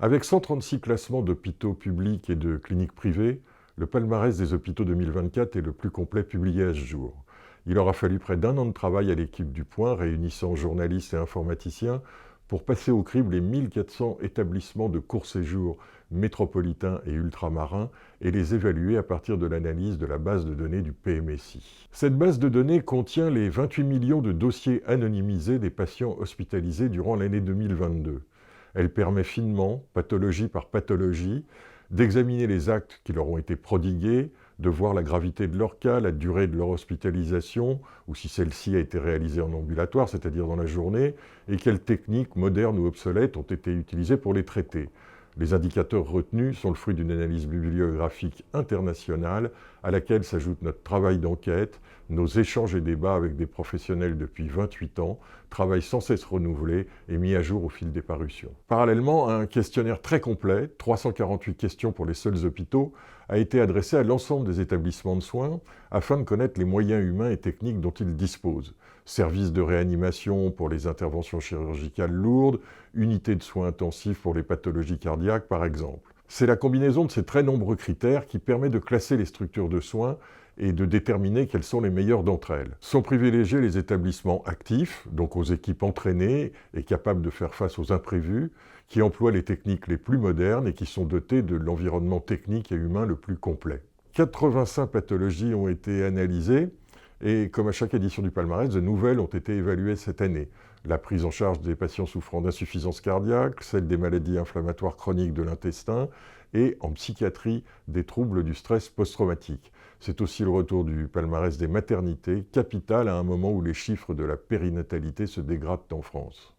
Avec 136 classements d'hôpitaux publics et de cliniques privées, le palmarès des hôpitaux 2024 est le plus complet publié à ce jour. Il aura fallu près d'un an de travail à l'équipe du Point, réunissant journalistes et informaticiens, pour passer au crible les 1400 établissements de court séjour métropolitains et ultramarins et les évaluer à partir de l'analyse de la base de données du PMSI. Cette base de données contient les 28 millions de dossiers anonymisés des patients hospitalisés durant l'année 2022. Elle permet finement, pathologie par pathologie, d'examiner les actes qui leur ont été prodigués, de voir la gravité de leur cas, la durée de leur hospitalisation, ou si celle-ci a été réalisée en ambulatoire, c'est-à-dire dans la journée, et quelles techniques modernes ou obsolètes ont été utilisées pour les traiter. Les indicateurs retenus sont le fruit d'une analyse bibliographique internationale à laquelle s'ajoute notre travail d'enquête, nos échanges et débats avec des professionnels depuis 28 ans, travail sans cesse renouvelé et mis à jour au fil des parutions. Parallèlement, un questionnaire très complet, 348 questions pour les seuls hôpitaux, a été adressé à l'ensemble des établissements de soins afin de connaître les moyens humains et techniques dont ils disposent. Services de réanimation pour les interventions chirurgicales lourdes, unités de soins intensifs pour les pathologies cardiaques par exemple. C'est la combinaison de ces très nombreux critères qui permet de classer les structures de soins et de déterminer quelles sont les meilleures d'entre elles. Sont privilégiés les établissements actifs, donc aux équipes entraînées et capables de faire face aux imprévus, qui emploient les techniques les plus modernes et qui sont dotés de l'environnement technique et humain le plus complet. 85 pathologies ont été analysées et, comme à chaque édition du palmarès, de nouvelles ont été évaluées cette année. La prise en charge des patients souffrant d'insuffisance cardiaque, celle des maladies inflammatoires chroniques de l'intestin et, en psychiatrie, des troubles du stress post-traumatique. C'est aussi le retour du palmarès des maternités, capital à un moment où les chiffres de la périnatalité se dégradent en France.